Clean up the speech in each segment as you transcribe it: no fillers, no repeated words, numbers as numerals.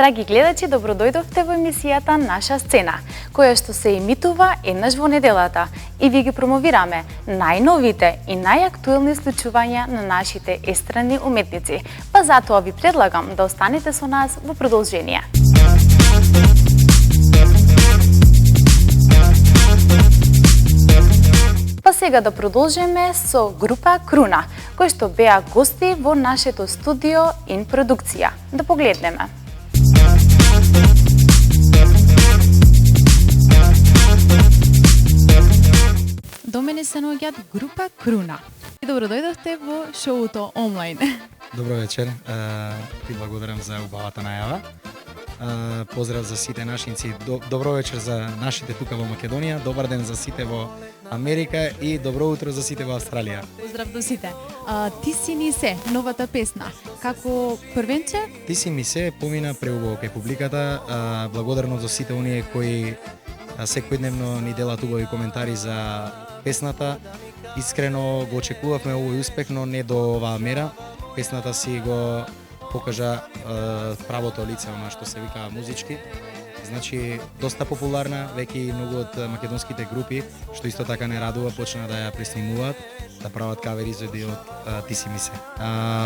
Драги гледачи, добродојдовте во емисијата Наша сцена, која што се емитува еднаш во неделата и ви ги промовираме најновите и најактуелни случувања на нашите естрани уметници. Па затоа ви предлагам да останете со нас во продолжение. Па сега да продолжиме со група Круна, кои што беа гости во нашето студио ин продукција. Да погледнеме. До мене се наоѓаат група Круна. Добро дојдовте во шоуто онлайн. Добро вечер, ти благодарам за убавата најава. Поздрав за сите нашинци, добро вечер за нашите тука во Македонија, добар ден за сите во Америка и добро утро за сите во Австралија. Поздрав до сите. Ти си ни се, новата песна, како првенче? Ти си ми се помина преубаво кај публиката, благодарно за сите оние кои секојдневно ни делат убави коментари за песната. Искрено го очекувавме овој успех, но не до оваа мера. Песната си го покажа правото лице, она што се вика музички. Значи, доста популарна, веќе и многу од македонските групи, што исто така не радува, почна да ја преснимуваат, да прават кавер изведи од Ти си ми се.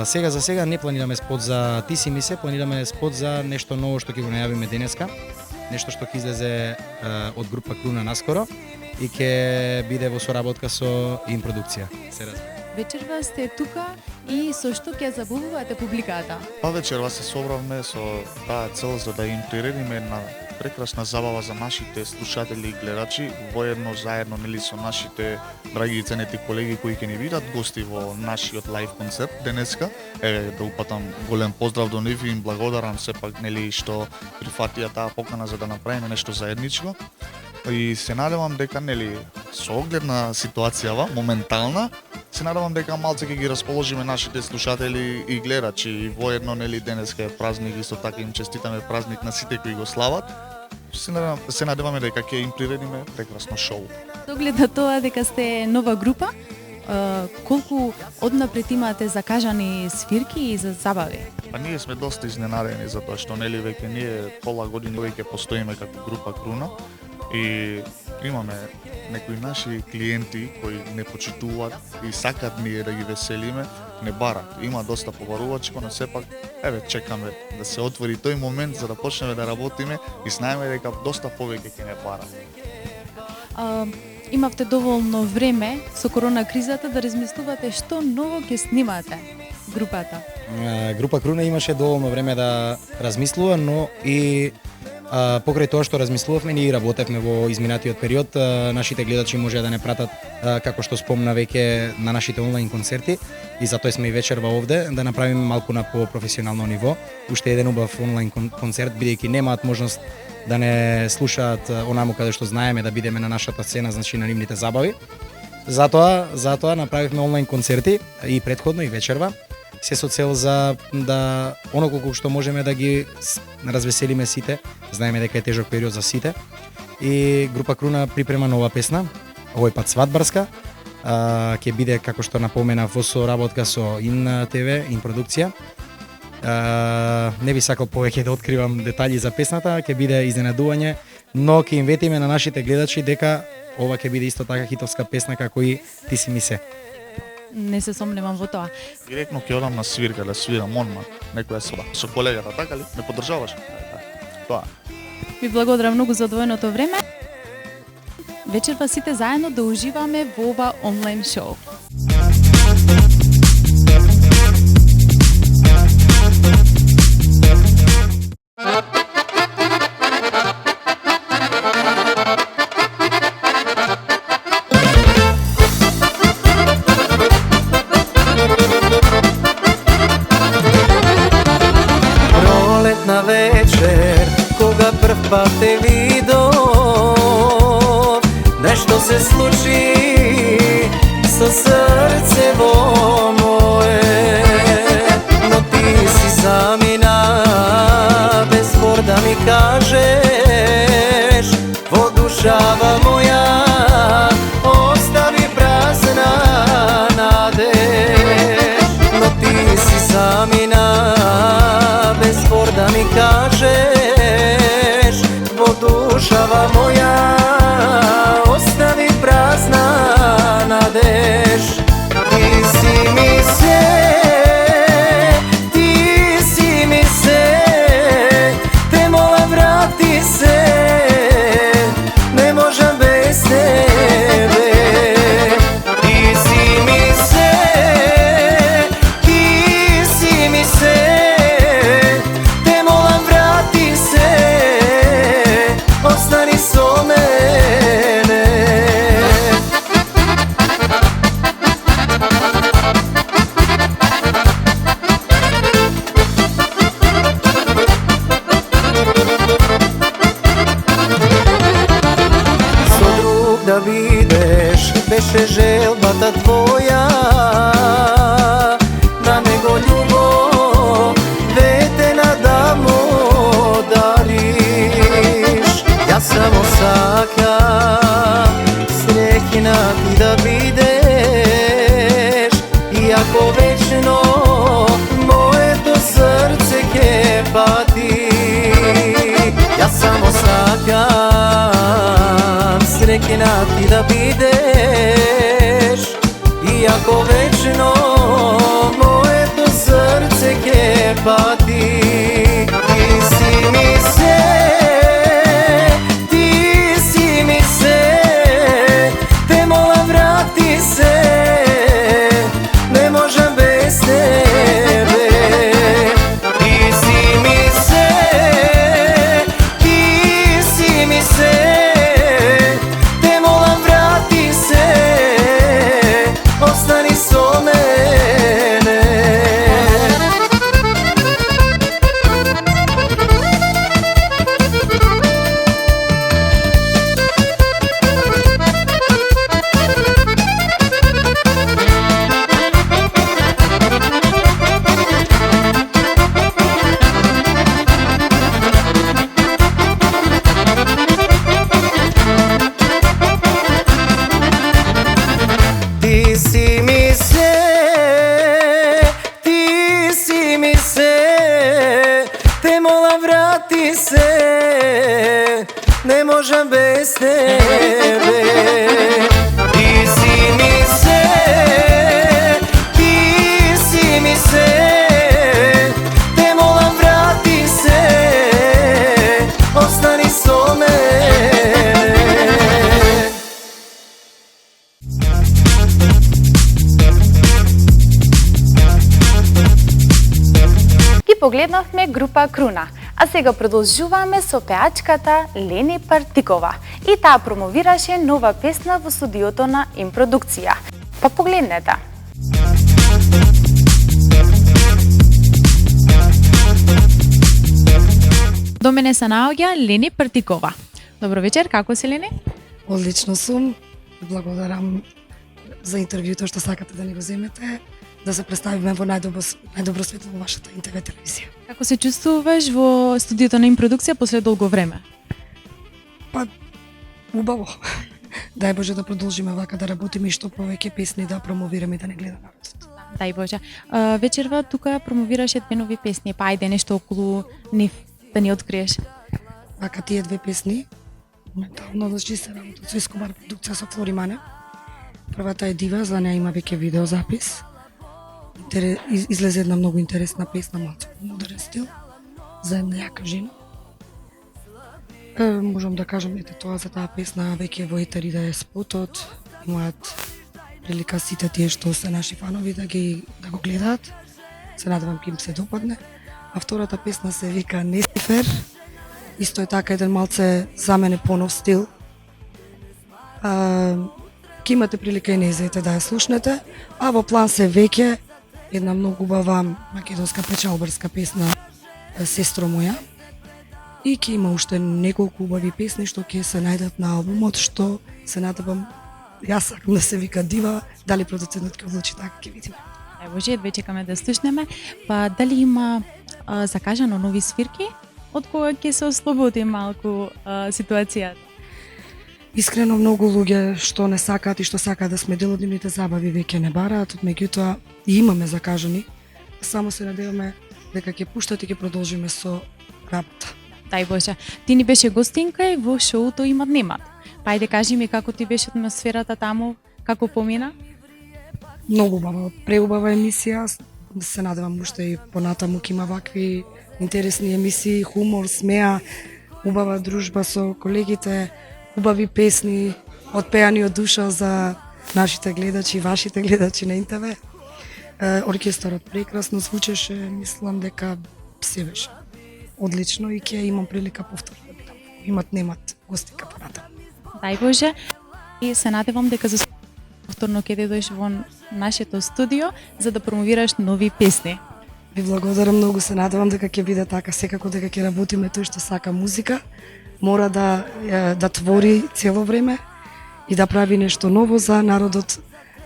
Сега за сега не планираме спот за Ти си ми се, планираме спот за нешто ново што ќе го најавиме денеска, нешто што ќе излезе од група Круна наскоро и ќе биде во соработка со ин продукција. Се разбира. Вечерва сте тука и со што ќе забавувате публиката? Па вечерва се собравме со таа цел за да им приредиме една прекрасна забава за нашите слушатели и гледачи, воедно заедно нели со нашите драги и ценети колеги кои ќе ни бидат гости во нашиот лајв концерт денеска. Еве да упатам голем поздрав до нив и им благодарам сепак нели што прифатија таа покана за да направиме нешто заедничко. И се надевам дека нели со оглед на ситуацијава моментална, се надевам дека малце ќе ги расположиме нашите слушатели и гледачи и воедно нели денеска е празник, исто така им честитаме празник на сите кои го слават. Се надеваме дека ќе им приредиме прекрасно шоу. Со оглед на тоа дека сте нова група, колку однапред имате закажани свирки и за забави? Па ние сме доста изненадени затоа што нели веќе ние пола година веќе постоиме како група Круна и имаме некои наши клиенти кои не почитуваат и сакат ние да ги веселиме, не барат. Има доста побарувачко, но сепак еве чекаме да се отвори тој момент за да почнеме да работиме и знаеме дека доста повеќе ќе не барат. Имавте доволно време со корона кризата да размислувате што ново ќе снимате групата. Група Круна имаше доволно време да размислува, но и покрај тоа што размислувавме, ние работевме во изминатиот период. Нашите гледачи може да не пратат, како што спомна веќе, на нашите онлайн концерти и затоа сме и вечерва овде да направиме малку на по-професионално ниво. Уште еден убав онлайн концерт, бидејќи немаат можност да не слушаат онаму каде што знаеме да бидеме на нашата сцена, значи на нивните забави. Затоа направивме онлайн концерти и претходно и вечерва, се со цел за да оно колку што можеме да ги развеселиме сите. Знаеме дека е тежок период за сите. И група Круна припрема нова песна, овој пат свадбарска. Ќе биде, како што напоменав, во соработка со ин ТВ, ин продукција. Не би сакал повеќе да откривам детали за песната, ќе биде изненадување, но ќе им ветиме на нашите гледачи дека ова ќе биде исто така хитовска песна како и Ти си ми се. Не се сомневам во тоа. Директно ќе одам на свирка да свирам онма, некоја со колегата, така ли? Не поддржаваш? Тоа. Ви благодарам многу за одвоеното време. Вечерва сите заедно да уживаме во ова онлайн шоу. Пролетна вечер, кога прв пат те видов, нешто се случи со срцево мое, но ти си замина без збор да ми кажеш, во душава моја остави празна надеж, но ти си замина без збор да ми кажеш. беше желбата твоја, на него љубов ветена да му дариш. Јас само сакам среќна ти да бидеш, иако вечно моето срце ќе пати. Јас само сакам среќна ти да бидеш, иако вечно моето срце ќе пати. Ти си ми се, ти си ми се, те молам врати се, не можам без тебе. Ти си ми се, ти си ми се, те молам врати се, остани со мене. Ти си ми се, ти си ми се, те молам врати се, не можам без тебе. Ти си ми се, ти си ми се, те молам врати се, остани со мене. Ги погледнавме група Круна, а сега продолжуваме со пеачката Лени Партикова и таа промовираше нова песна во студиото на Импродукција. Па погледнете. До мене се наоѓа Лени Партикова. Добро вечер, како си, Лени? Одлично сум. Благодарам за интервјуто што сакате да ни го земете, да се представиме во најдобро светло во вашата НТВ телевизија. Како се чувствуваш во студиото на Импродукција после долго време? Па, убаво. Дај Боже да продолжиме вака да работиме и што повеќе песни да промовираме и да не гледа народот. Дај Боже. Вечерва тука промовираше две нови песни, па ајде нешто околу нив да ни откриеш. Вака тие две песни, моментално да се работат со Ескобар продукција со Флори Мане. Првата е Дива, за неја има веќе видеозапис. Излезе една многу интересна песна, малку модерен стил, за една јака жена. Можам да кажам ете тоа за таа песна, веќе во етери да е спотот, имаат прилика сите тие што се наши фанови да го гледаат. Се надевам ќе им се допадне. А втората песна се вика Несифер. Исто е така еден малце за мене понов стил. Ке имате прилика и нејзете да ја слушнете, а во план се веќе една многу убава македонска печалбарска песна Сестро моја. И ќе има уште неколку убави песни што ќе се најдат на албумот, што се надевам, јас сакам да се вика Дива, дали продуцентот ќе одлучи така, ќе видиме. Боже, едве чекаме да слушнеме. Па дали има закажано нови свирки? Од кога ќе се ослободи малку ситуацијата? Искрено многу луѓе што не сакаат и што сакаат да сме дел од нивните забави веќе не бараат, меѓутоа и имаме закажани. Само се надеваме дека ќе пуштат и ќе продолжиме со работа. Дај Боже. Ти ни беше гостинка и во шоуто Имат немат. Па ајде кажи ми како ти беше атмосферата таму, како помина? Многу убава, преубава емисија. Се надевам уште и понатаму ќе има вакви интересни емисии, хумор, смеа, убава дружба со колегите, убави песни, отпеани од душа за нашите гледачи, вашите гледачи на НТВ. Оркестарот прекрасно звучеше, мислам дека се беше одлично и ќе имам прилика повторно да бидам. Имат немат гостинка понатаму. Дај Боже. И се надевам дека за повторно ќе дојдеш во нашето студио за да промовираш нови песни. Ви благодарам многу, се надевам дека ќе биде така, секако дека ќе работиме тој што сака музика, мора да твори цело време и да прави нешто ново за народот,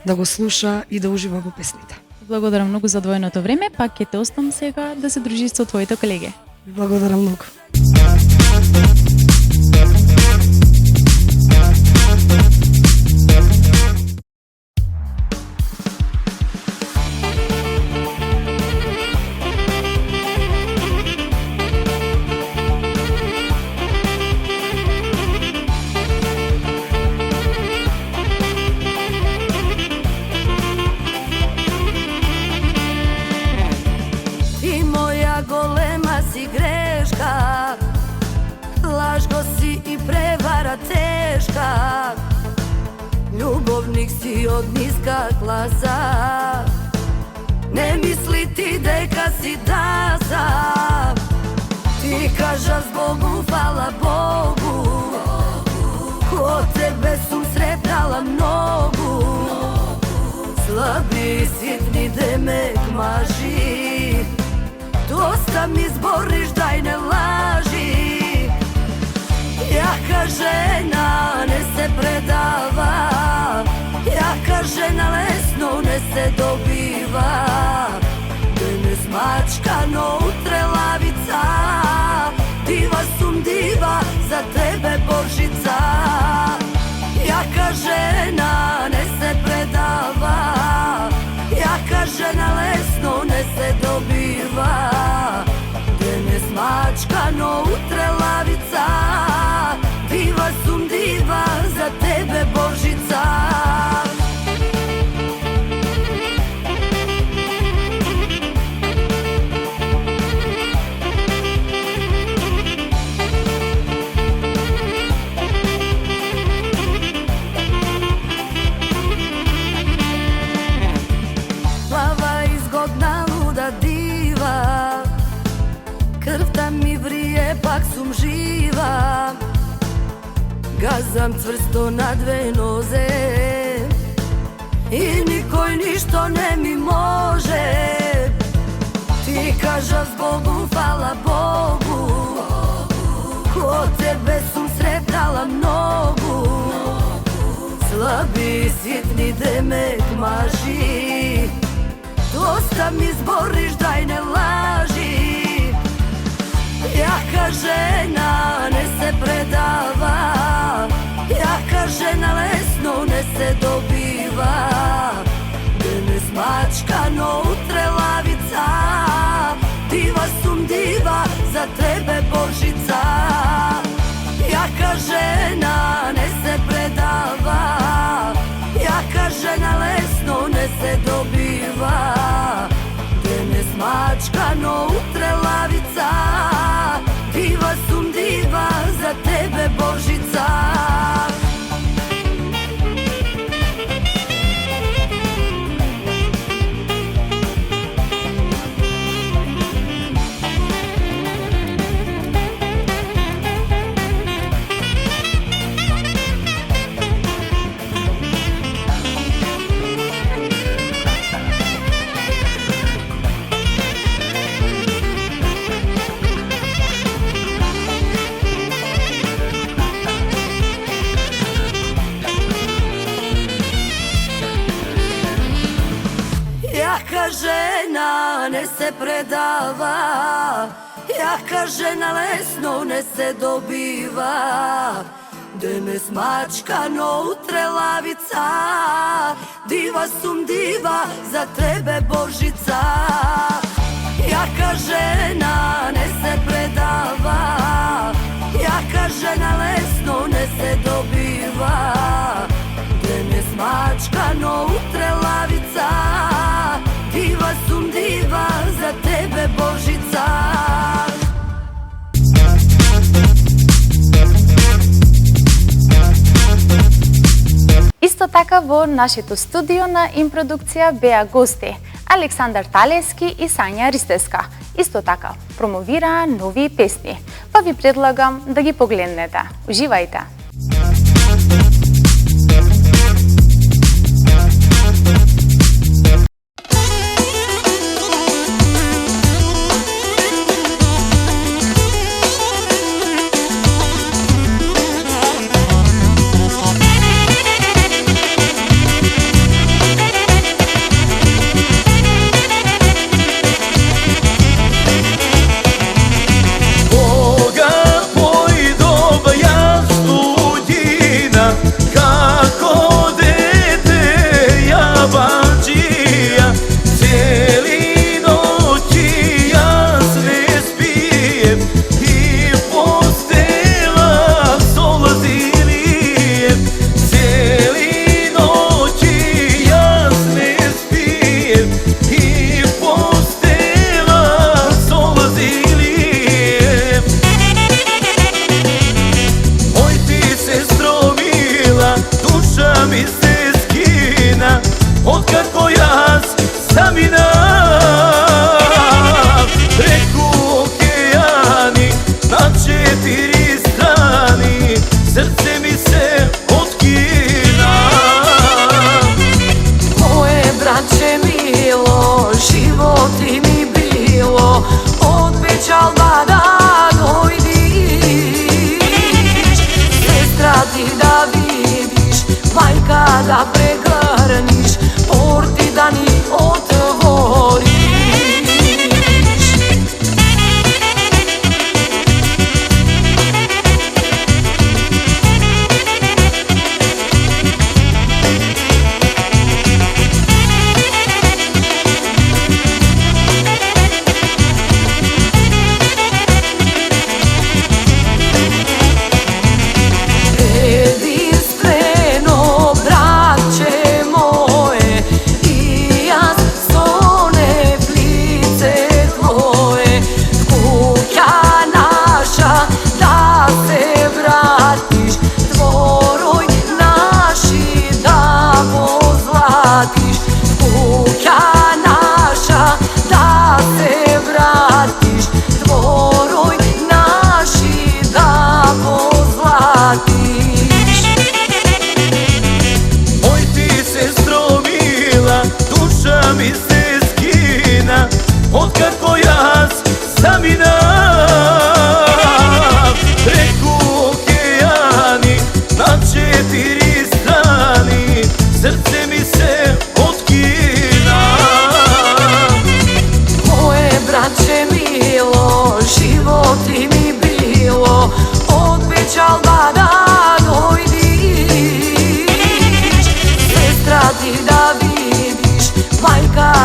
да го слуша и да ужива во песните. Благодарам многу за одвоеното време, пак ќе те оставам сега да се дружиш со твоите колеги. Благодарам многу. Ти моја голема си грешка, лажго си и превара тешка, љубовник си од ниска класа, не мисли ти дека си даса. Ти кажа с Богу, фала Богу, од тебе сум сретнала многу, слаби и ситни демек мажи, доста ми збориш, дај не лажи. Јака жена не се предава, јака жена лесно не се добива, денес мачка, но утре лавица, дива сум дива, за тебе Божица. Јака жена не се предава, јака жена лесно не се добива, денес мачка, но утре лавица, дива сум дива, за тебе Божица. Плава изгодна луда дива, крвта ми врие, пак сум жива, газам цврсто на две нозе и никој ништо не ми може. Ти кажа с Богу, фала Богу, од тебе сум сретнала многу, слаби и ситни демек мажи, доста ми збориш, дај не лажи. Јака жена не се предава, јака жена лесно не се добива, денес мачка, но утре лавица, дива сум дива, за тебе Божица. Јака жена не се предава, јака жена лесно не се добива, денес мачка, но утре лавица, дива сум дива, за тебе Божица. Јака жена не се предава, јака жена лесно не се добива, денес мачка, но утре лавица, дива сум дива, за тебе Божица. Јака жена не се предава, јака жена лесно не се добива, денес мачка, но утре лавица, дива сум дива, за тебе Божица. Исто така во нашето студио на импродукција беа гости Александар Талески и Сања Ристеска. Исто така промовираа нови песни, па ви предлагам да ги погледнете. Уживајте!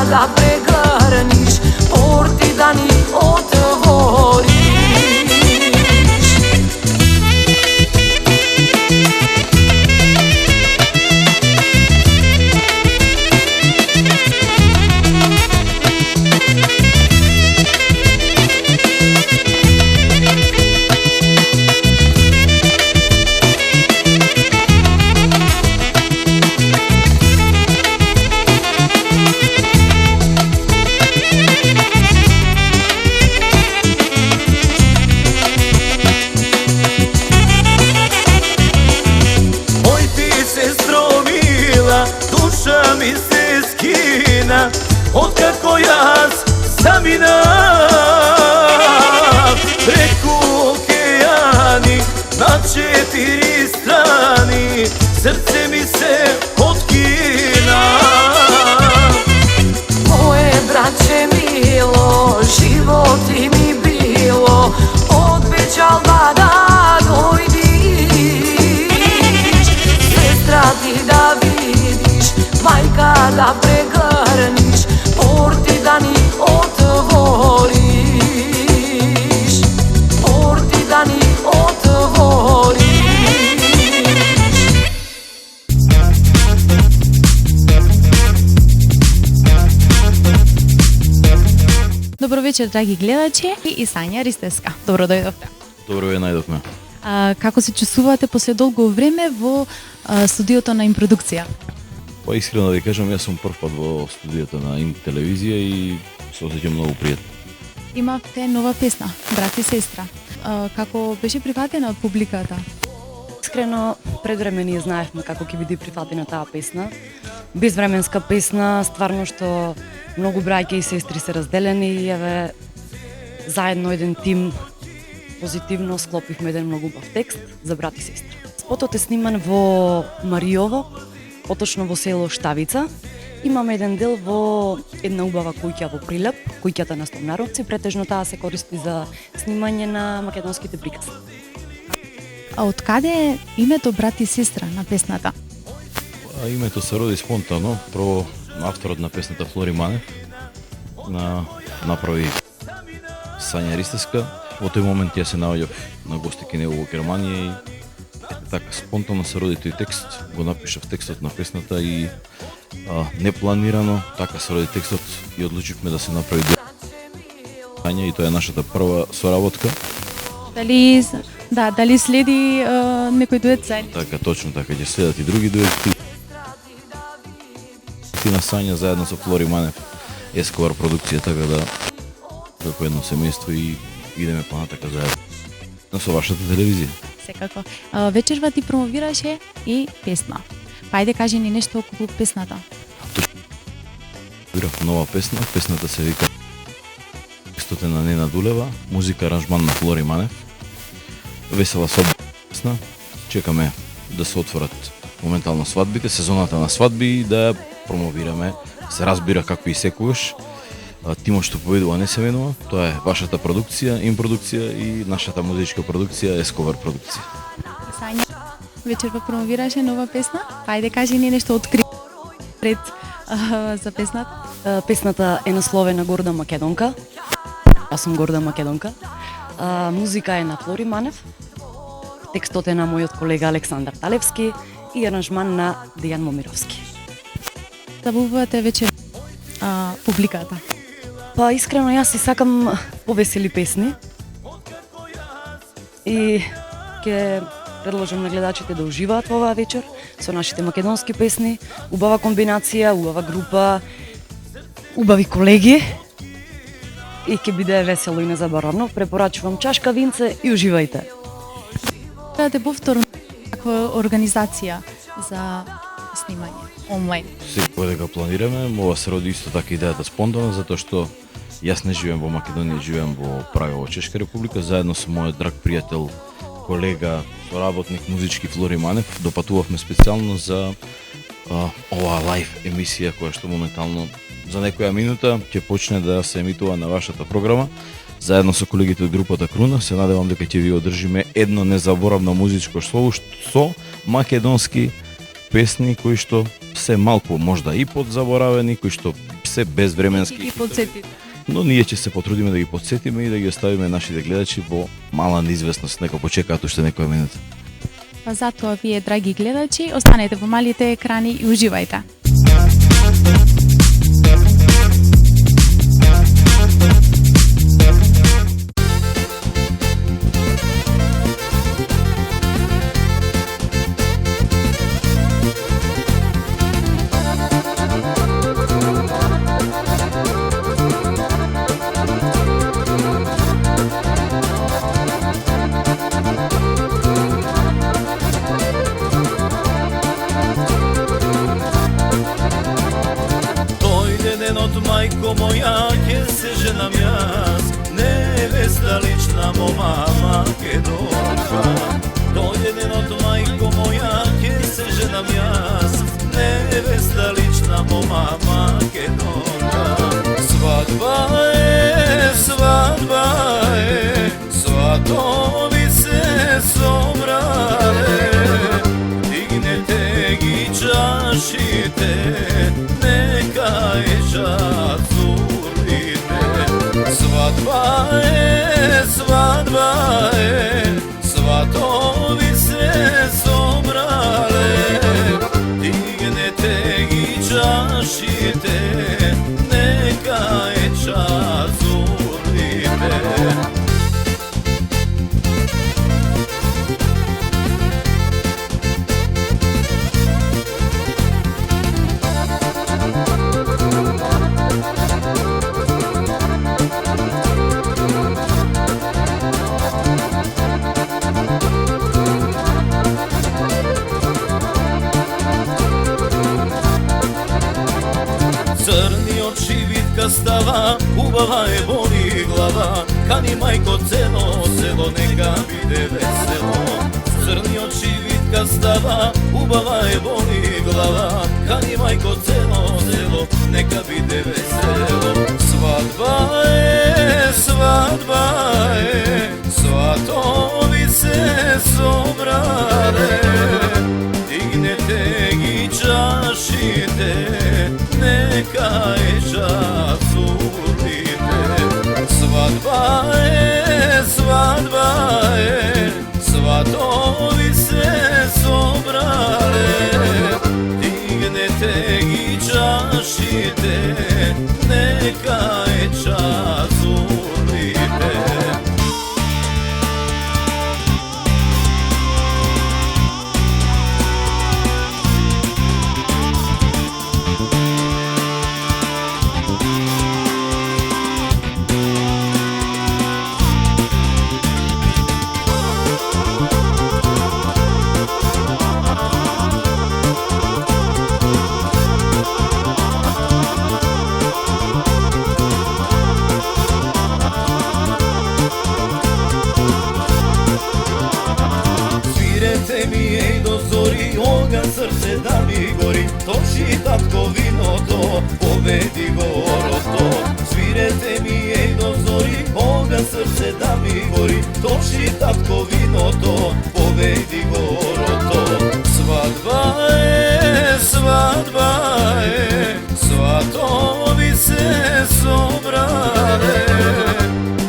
da pregrniš, porti da ni otvoriš. Duša mi se skina otkako jaz zamina preko okeani na 4 strani, srce mi se otkina. Moje braće milo, životi mi bilo, od Bečalba da dojdiš, sestra ti da vidiš, majka da pregrniš, porti da ni otvoriš, porti da ni otvoriš. Добро вечер, драги гледачи и Сања Ристевска. Добро дојдовте. Добро ве најдовме. Како се чувствувате после долго време во студиото на Импродукција? Па искрено да ви кажам, јас сум прв пат во студиото на Им телевизија и се осеќам многу пријатно. Имавте нова песна, брат и сестра. Како беше прифатена од публиката? Искрено, пред време ние знаевме како ќе биде прифатена таа песна. Безвременска песна, стварно што многу браќа и сестри се разделени и еве заедно еден тим позитивно склопивме еден многу убав текст за брат и сестра. Спотот е сниман во Мариово, поточно во село Штавица. Имаме еден дел во една убава куќа во Прилеп, куќата на Стомнаровци, претежно таа се користи за снимање на македонските приказни. А од каде е името брат и сестра на песната? Името се роди спонтано. Прво, авторот на песната Флори Манев направи Сања Ристевска. Во тој момент ја се наоѓав на гости кај него во Германија и така спонтано се роди тој текст. Го напишав текстот на песната и непланирано така се роди текстот и одлучивме да се направи Сања и тоа е нашата прва соработка. Дали следи некој дует заедно? Така, точно така, ќе следат и други дуети. На Сања заедно со Флори Манев, Есковар продукција, така да како едно семејство и идеме понатака заедно со вашата телевизија. Секако. Вечерва ти промовираше и песна. Па ајде кажи ни нешто околу песната. Бирав нова песна, песната се вика Текстот е на Нена Дулева, музика аранжман на Флори Манев. Весела песна. Чекаме да се отворат моментално свадбите, сезоната на свадби и да ја промовираме. Се разбира како и секогаш. Тимот што победува не се менува. Тоа е вашата продукција, Импродукција и нашата музичка продукција, Есковар продукција. Сања, вечерва промовираше нова песна. Па ајде кажи ни нешто откри пред за песната. Песната е насловена Горда Македонка. Јас сум горда македонка. Музика е на Флори Манев. Текстот е на мојот колега Александар Талевски и аранжман на Дејан Момировски. Забавувате вечер публиката? Па искрено јас си сакам повесели песни и ќе предложам на гледачите да уживаат во оваа вечер со нашите македонски песни, убава комбинација, убава група, убави колеги и ќе биде весело и незаборавно. Препорачувам чашка винце и уживајте. Дадете повторно каква организација за снимање онлайн? Секој дека планираме, ова се роди исто така идејата спонтано, затоа што јас не живеам во Македонија, живеам во Прага, во Чешка република, заедно со мојот драг пријател, колега, соработник музички Флори Манев, допатувавме специјално за оваа лайв емисија која што моментално за некоја минута ќе почне да се емитува на вашата програма. Заедно со колегите од групата Круна, се надевам дека ќе ви одржиме едно незаборавно музичко шоу со македонски песни кои што се малку можда и подзаборавени, кои што се безвременски. Ги подсетите. Но ние ќе се потрудиме да ги подсетиме и да ги оставиме нашите гледачи во мала неизвестност, нека почекаат уште некоја минута. Па затоа вие, драги гледачи, останете во малите екрани и уживајте. Мајко моја, ке се женам јас, невеста лична мома Македонка. Дојде денот, мајко моја, ке се женам јас, невеста лична мома Македонка. Свадба е, сватови се собрале, дигнете ги чашите, нека е жацурите. Свадба е, сватови се собрале, дигнете ги чашите, нека е жацурите. Црни очи, витка става, убава е боли глава, кани мајко цело село, нека биде весело. Црни очи, витка става, убава е боли глава, кани мајко цело село, нека биде весело. Свадба е, сватови се собрале, дигнете ги чашите, нека е жацурите. Свадба е, сватови се собрале, дигнете ги чашите, нека е жацурите. Свирете ми еј до зори, оган срце да ми гори, точи татко виното, победи горото. Свирете ми еј до зори, оган срце да ми гори, точи татко виното, победи горото. Свадба е, сватови се собрале,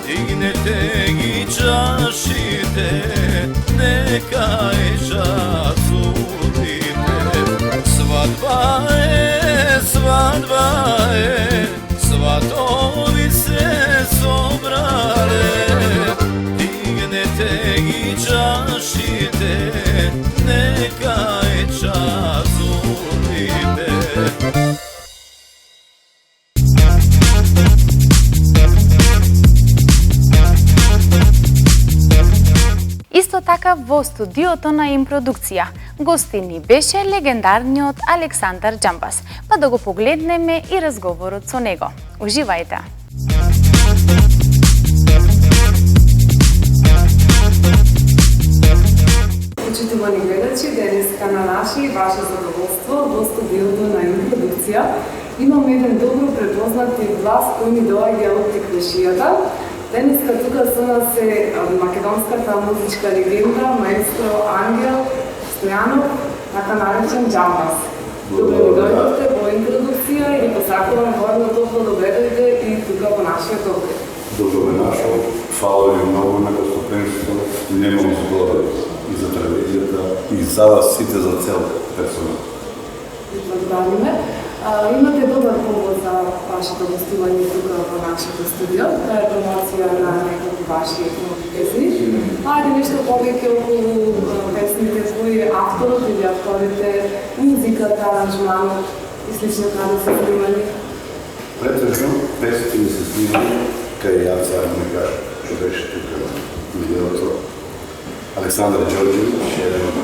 дигнете ги чашите, нека е жацурите. Свадба е, сватови се собрале, дигнете ги чашите, нека е жацурите. Исто така во студиото на Импродукција гости ни беше легендарниот Александар Џамбас, па да го погледнеме и разговорот со него. Уживајте! Почитувани гледачи, денеска на наше и ваше задоволство во студиото на Импродукција имам еден добро препознат глас кој ми доаѓа од теквешијата. Денеска тука со нас е македонската музичка легенда, маестро Ангел Стојанов, така наречен Џамбас. Добре ми дојдовте во Импродукција. продукција и посакувам горно топло добредојде и тука во нашиот обред. Добро ме нашол, фала ви многу на гостопримство, немам зборови и за телевизијата и за вас сите за цел персонал. Благодариме. Имате добар повод за вашето гостување тука во нашето студио. Тоа е промоција на некои ваши нови песни. Ајде нешто повеќе околу песните, кој авторот или авторите, музиката, аранжманот и слично каде се снимали? Претежно, песните ми се снимали кај ја сега не кажа, што беше тука на видеото. Александър Джорджевич, еден од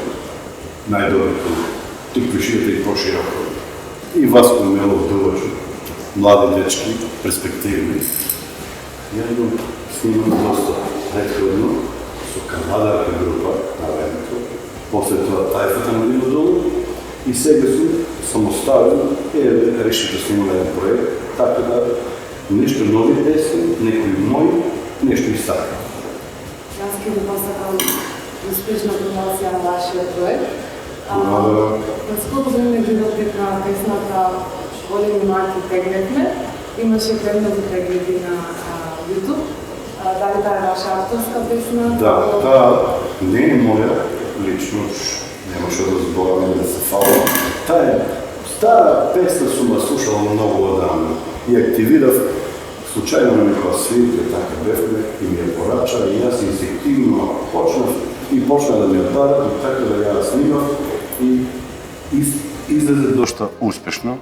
најдобрите тиквишијата и пошироко. И Васко Милов Дувачо, млади дечки, перспективни. Ја го снимам доста предходно со Кавадарка група на времето, после тоа Тајфата на Ниво долу и сега сум самоставен и решив да снимам еден проект, така да нешто нови песни, некои мои, нешто и сакам. Јас ќе ви посакам успешна промоција на вашиот проект. Пред скоро време гледав дека песната Големи марки теглевме, имаше премногу прегледи на YouTube. Дали таа е ваша авторска песна? Да, таа не е моја лично, немаше да зборам да се фалам. Таа е стара песна, сум ја слушал многу одамна и активирав случајно на некоја свирка, така бевме и ми ја порача и јас инстинктивно почнав да ми ја бара и така да ја снимав и излезе дошта успешно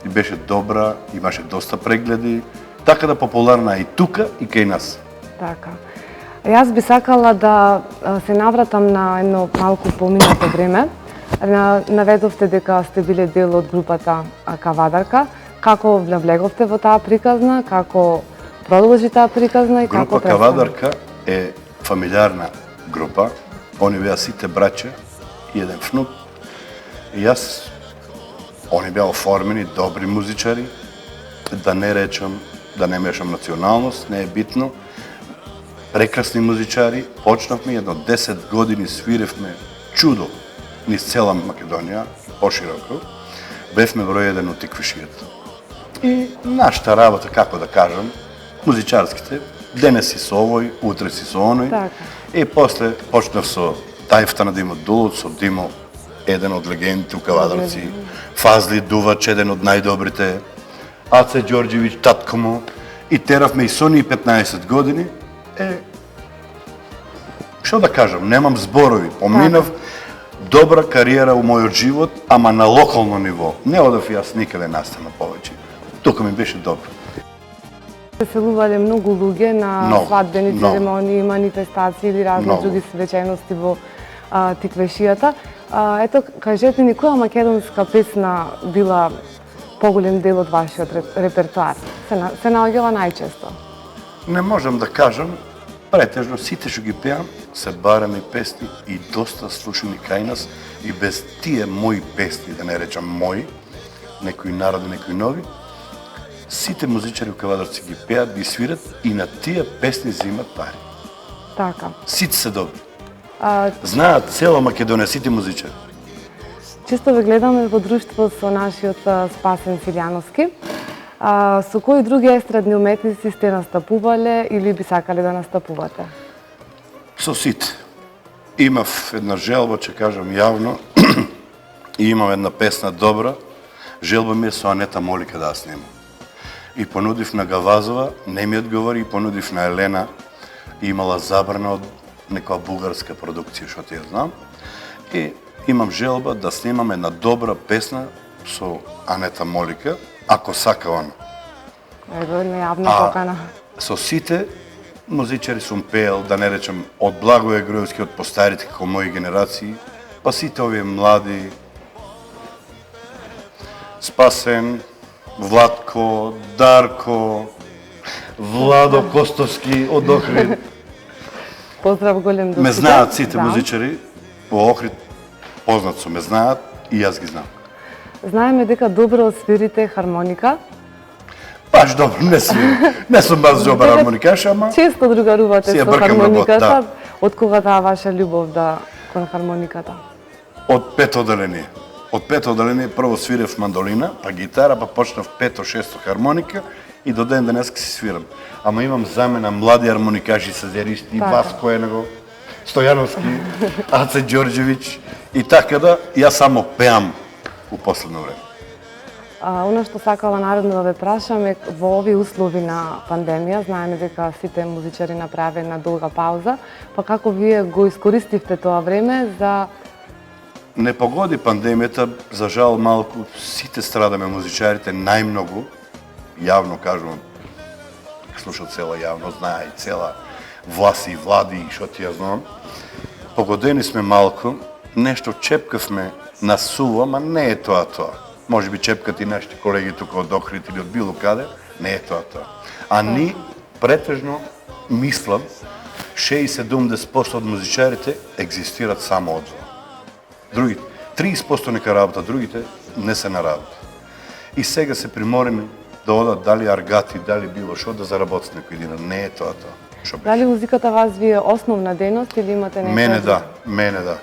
и беше добра, имаше доста прегледи, така да популарна и тука и кај нас. Така. Јас би сакала да се навратам на едно малку поминато време. Наведовте дека сте биле дел од групата Кавадарка. Како влеговте во таа приказна, како продолжи таа приказна и како Група Кавадарка е фамилиарна група. Они беа сите браќа и еден внук. И јас, они беа оформени добри музичари, да не речам, да не мешам националност, не е битно. Прекрасни музичари, почнавме едно 10 години свиревме чудо низ цела Македонија, пошироко. Бевме број еден од тиквишијата. И нашата работа, како да кажам, музичарските, денес си со овој, утре си со оној. Така. И после почнав со Тајфта на Димо Дулот, со Димо, еден од легендите у Кавадарци, Фазли Дувач, еден од најдобрите, Аце Ѓорѓевиќ, татко му, и теравме и со ние 15 години. Што да кажам, немам зборови, поминав добра кариера у мојот живот, ама на локално ниво. Не одев јас никаде настана повеќе. Тука ми беше добро. Преселувале многу луѓе на свадбени церемонии, манифестации или разни други свечености во тиквешијата. Ето, кажете ни, која македонска песна била поголем дел од вашиот репертоар? Се наоѓала најчесто? Не можам да кажам, претежно сите што ги пеам се бареми песни и доста слушани кај нас и без тие мои песни, да не речам мои, некои народни, некои нови, сите музичари у Кавадарци ги пеат, ги свират и на тие песни земат пари. Така. Сите се добри. Знаат цела Македонија, сите музичари. Често ве гледаме во друштво со нашиот Спасен Силјановски. Со кои други естрадни уметници сте настапувале или би сакале да настапувате? Со сите. Имав една желба, ќе кажам јавно, и имам една песна добра. Желба ми е со Анета Молика да ја снимам. И понудив на Гавазова, не ми одговори, и понудив на Елена, и имала забрана од некоја бугарска продукција, што ти ја знам. И имам желба да снимам една добра песна со Анета Молика, ако сака она. Ево, нејавна покана. Со сите музичари сум пеел, да не речем, од Благоје Груевски, од постарите како мои генерации, па сите овие млади, Спасен, Владко, Дарко, Владо Костовски од Охрид. Поздрав голем до сите. Ме знаат сите музичари во Охрид, познат сум, ме знаат и јас ги знам. Знаеме дека добро свирите хармоника. Баш добро, не сум баш добар хармоникаш, ама често другарувате со хармониката. Од кога таа ваша љубов кон хармониката? Од пето одделение. од пето одделение прво свирев мандолина, па гитара, па почнав пето, шесто хармоника и до ден денеска си свирам. Ама имам замена млади хармоникажи, сазеристи, Васко Енего, Стојановски, Аце Ѓорđević и така да, јас само пеам у последно време. Оно што сакала наредно да ве прашам е во овие услови на пандемија, знаеме дека сите музичари направи една долга пауза, па како вие го искористивте тоа време за... Не погоди пандемијата, за жал малку, сите страдаме музичарите најмногу, јавно кажувам, слуша цела јавност, знае и цела власт и влади и што ти ја знам. Погодени сме малку, нешто чепкавме на суво, ама не е тоа. Може би чепкат и нашите колеги тука од Охрид или од било каде, не е тоа. А ни претежно мислам, 60-70% од музичарите екзистират само одвој. Другите, 30% нека работа, другите не се на работа. И сега се приморени да одат дали аргати, дали било што да заработат некој динар. Не е тоа. Дали музиката вас ви е основна дејност или имате некоја... Мене да.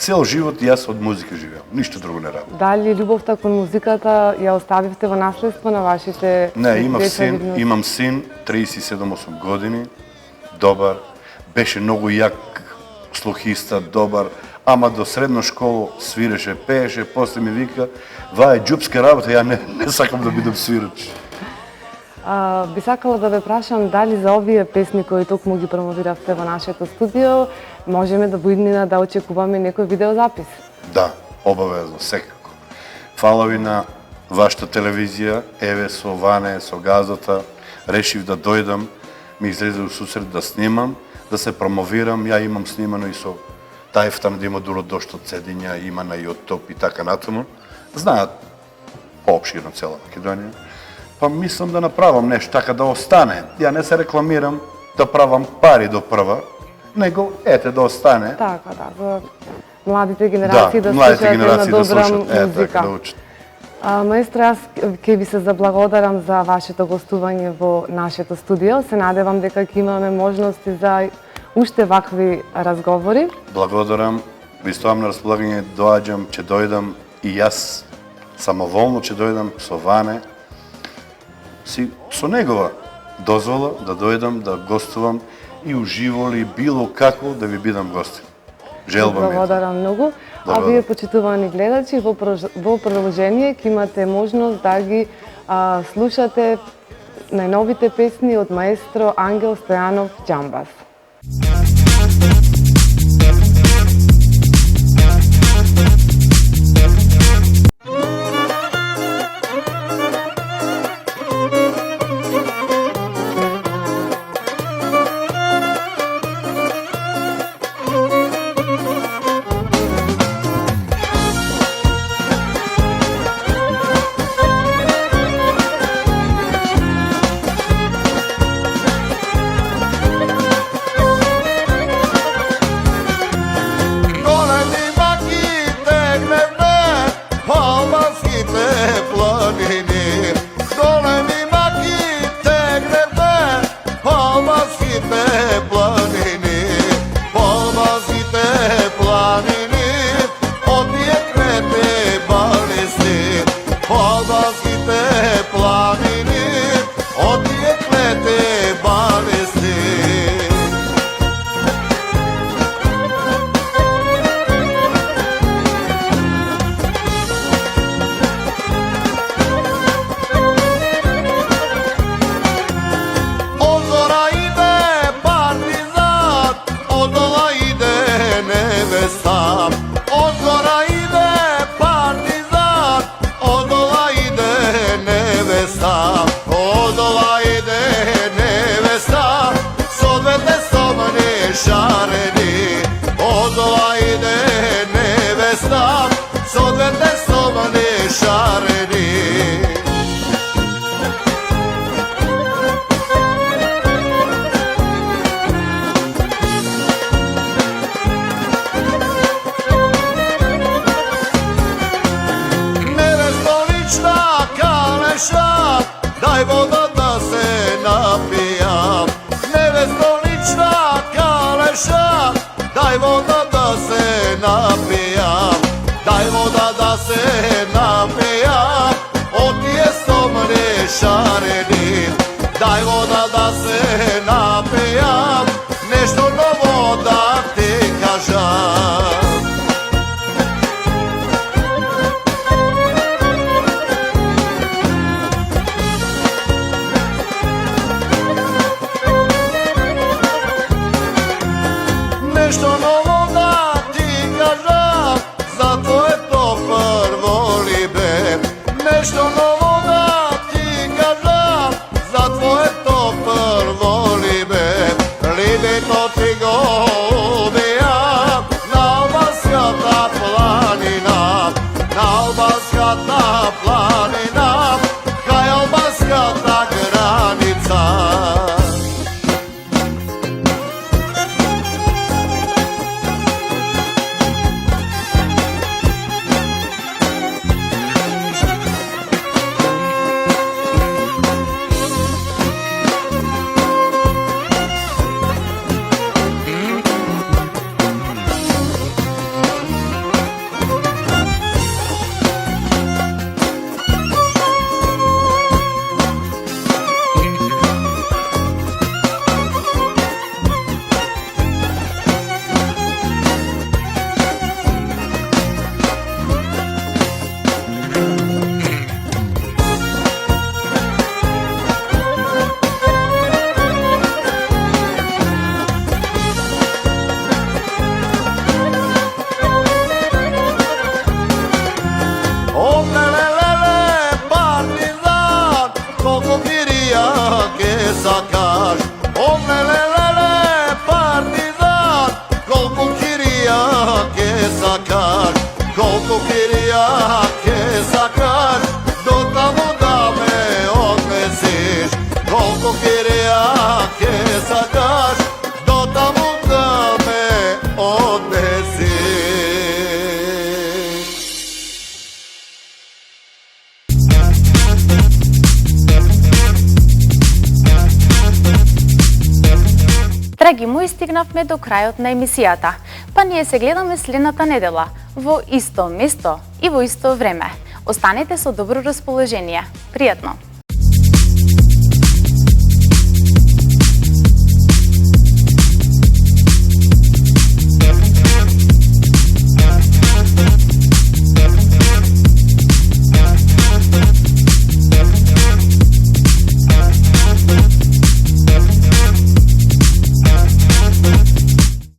Цел живот јас од музика живеам, ништо друго не работам. Дали љубовта кон музиката ја оставивте во наследство на вашите... Не, имам син, 37-8 години, добар, беше многу јак слухиста, добар, ама до средна школа свиреше, пееше, после ми вика, ва е џупска работа, ја не сакам да бидам свирач. Би сакала да ве прашам дали за овие песни кои токму ги промовиравте во нашето студио, можеме да во иднина да очекуваме некој видеозапис? Да, обавезно, секако. Фала ви на вашата телевизија, еве со Ване, со газата, решив да дојдам, ми излезе у сусрет да снимам, да се промовирам, ја имам снимано и со Тајфтан да има дуро дошто цедиња, има на YouTube и така натаму. Знаат поопширно цела Македонија. Па мислам да направам нешто така да остане. Ја не се рекламирам да правам пари до прва, него ете да остане. Така, да, за младите генерации да слушаат една добра музика. Да учат. Маестро, јас ќе ви се заблагодарам за вашето гостување во нашето студио. Се надевам дека ќе имаме можности за уште вакви разговори. Благодарам, ви стоам на располагање, доаѓам, ќе дојдам и јас самоволно ќе дојдам со Ване, со негова дозвола да дојдам, да гостувам и уживо ли било како да ви бидам гостин. Желба ми е. Благодарам многу. А вие, почитувани гледачи, во продолжение ќе имате можност да ги слушате најновите песни од маестро Ангел Стојанов Џамбас. Daj voda da se napijam, nevestolična kaleša, сакаш. Драги мои, стигнавме до крајот на емисијата. Па ние се гледаме следната недела, во исто место и во исто време. Останете со добро расположение. Пријатно!